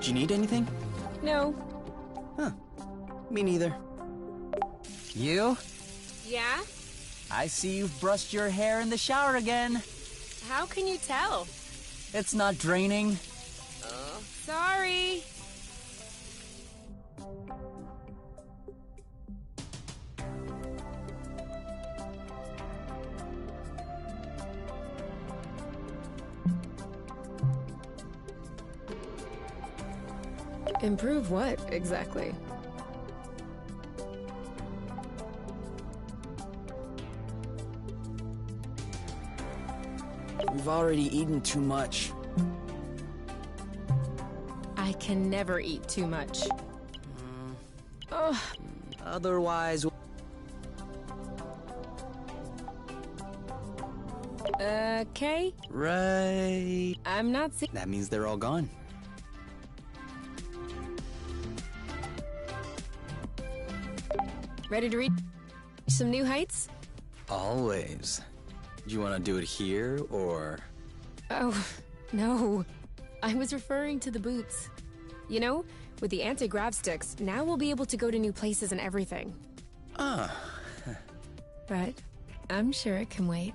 Do you need anything? No. Huh. Me neither. You? Yeah? I see you've brushed your hair in the shower again. How can you tell? It's not draining. Sorry. Improve what, exactly? We've already eaten too much. I can never eat too much. Otherwise... Okay. Right... I'm not sick. That means they're all gone. Ready to reach some new heights? Always. Do you want to do it here, or...? Oh, no. I was referring to the boots. You know, with the anti-grav sticks, now we'll be able to go to new places and everything. Ah. But I'm sure it can wait.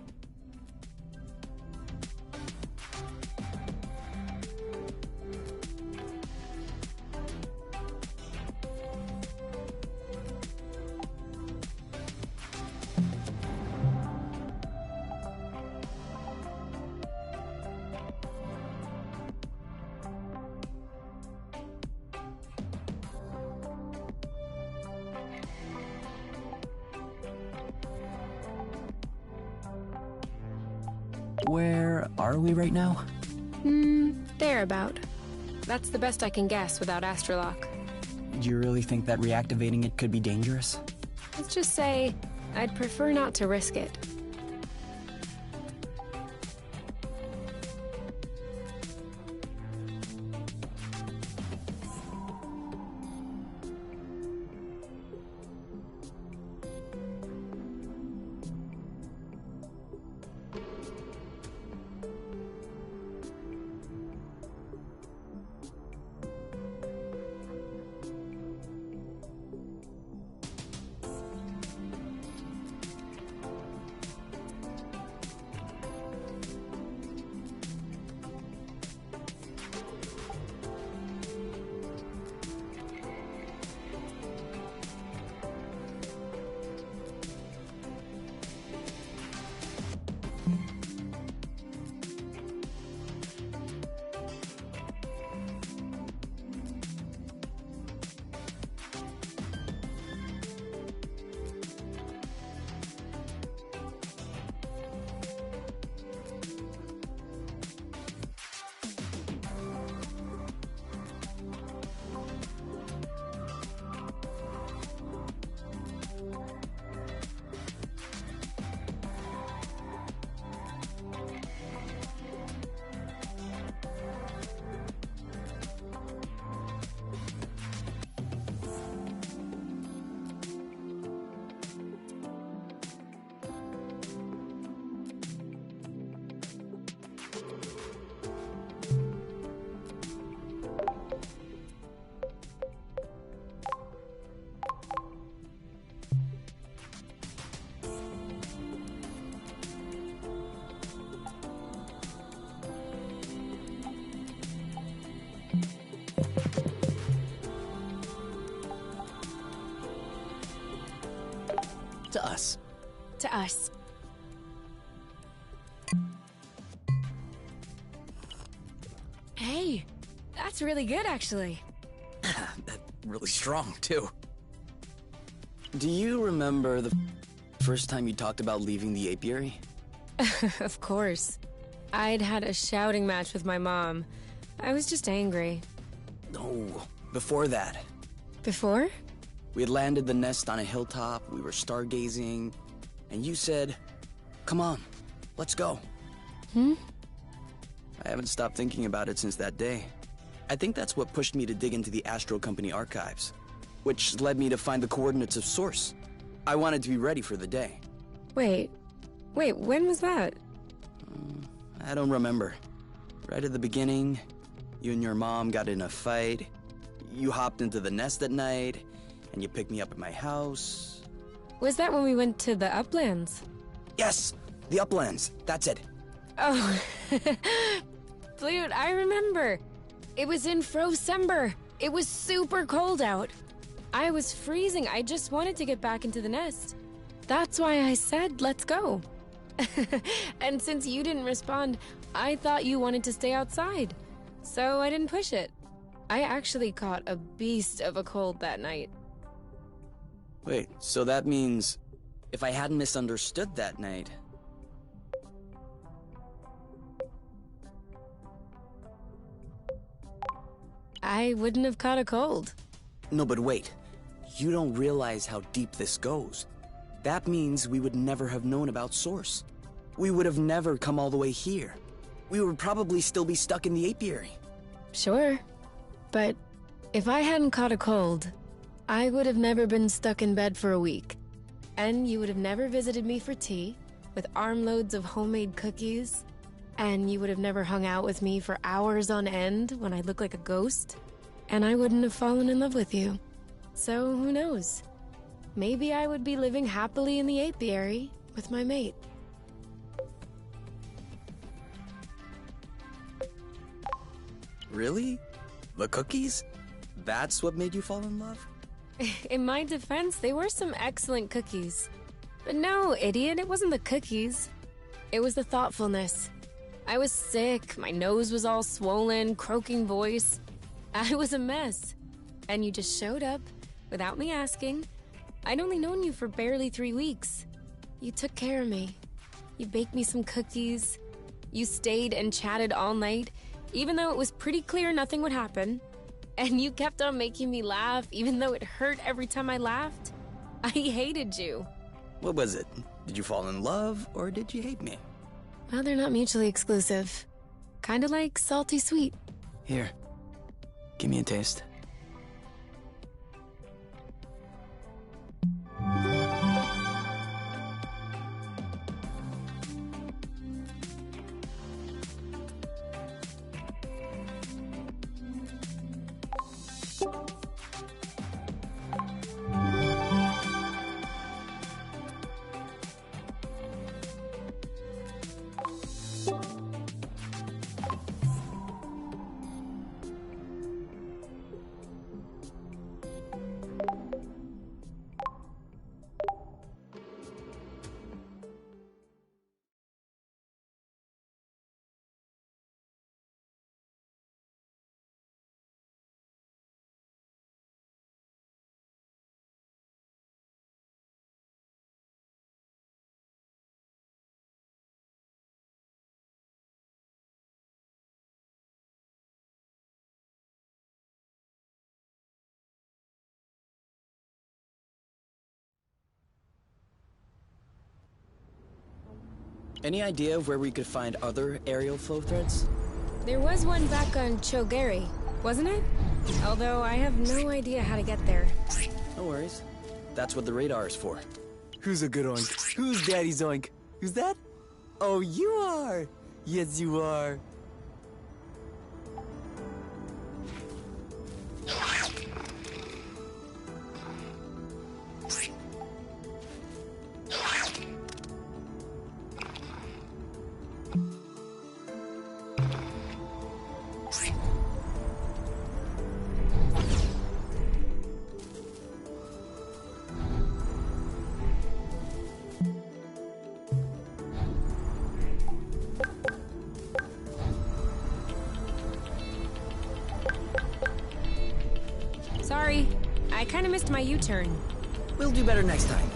Where are we right now? Thereabout. That's the best I can guess without Astrolock. Do you really think that reactivating it could be dangerous? Let's just say, I'd prefer not to risk it. To us. To us. Hey, that's really good, actually. That's really strong, too. Do you remember the first time you talked about leaving the apiary? Of course. I'd had a shouting match with my mom. I was just angry. No, before that. Before? We had landed the nest on a hilltop, we were stargazing, and you said, "Come on, let's go." I haven't stopped thinking about it since that day. I think that's what pushed me to dig into the Astro Company archives, which led me to find the coordinates of Source. I wanted to be ready for the day. Wait, when was that? I don't remember. Right at the beginning, you and your mom got in a fight. You hopped into the nest at night, and you picked me up at my house. Was that when we went to the Uplands? Yes, the Uplands, that's it. Oh, Flute, I remember. It was in Frocember. It was super cold out. I was freezing. I just wanted to get back into the nest. That's why I said, let's go. And since you didn't respond, I thought you wanted to stay outside. So I didn't push it. I actually caught a beast of a cold that night. Wait, so that means if I hadn't misunderstood that night... I wouldn't have caught a cold. No, but wait. You don't realize how deep this goes. That means we would never have known about Source. We would have never come all the way here. We would probably still be stuck in the apiary. Sure. But if I hadn't caught a cold, I would have never been stuck in bed for a week. And you would have never visited me for tea, with armloads of homemade cookies. And you would have never hung out with me for hours on end when I look like a ghost. And I wouldn't have fallen in love with you. So who knows? Maybe I would be living happily in the apiary with my mate. Really? The cookies? That's what made you fall in love? In my defense, they were some excellent cookies. But no, idiot, it wasn't the cookies. It was the thoughtfulness. I was sick, my nose was all swollen, croaking voice. I was a mess. And you just showed up, without me asking. I'd only known you for barely 3 weeks. You took care of me. You baked me some cookies. You stayed and chatted all night, even though it was pretty clear nothing would happen. And you kept on making me laugh, even though it hurt every time I laughed. I hated you. What was it? Did you fall in love, or did you hate me? Well, they're not mutually exclusive. Kinda like salty sweet. Here, give me a taste. Any idea of where we could find other aerial flow threads? There was one back on Chogari, wasn't it? Although I have no idea how to get there. No worries. That's what the radar is for. Who's a good oink? Who's daddy's oink? Who's that? Oh, you are! Yes, you are. Sorry, I kinda missed my U-turn. We'll do better next time.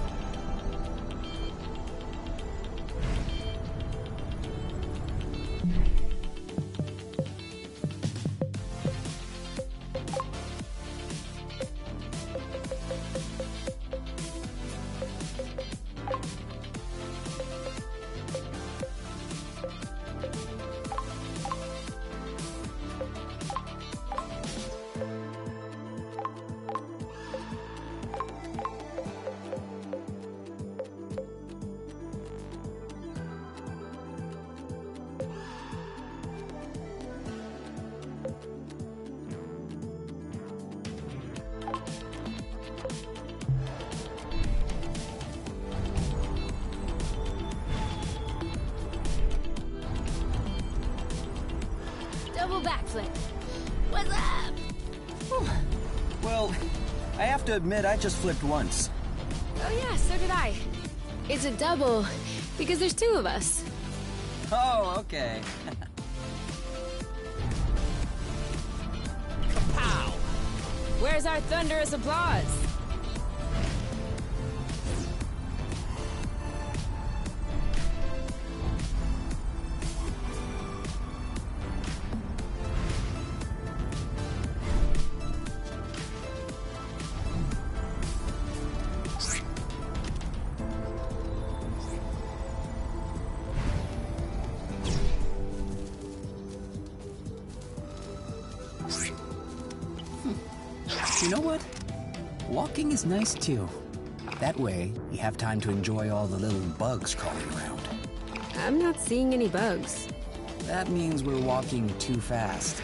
Double backflip. What's up? Well, I have to admit, I just flipped once. Oh yeah, so did I. It's a double, because there's 2 of us. Oh, okay. Kapow! Where's our thunderous applause? You know what? Walking is nice too. That way, you have time to enjoy all the little bugs crawling around. I'm not seeing any bugs. That means we're walking too fast.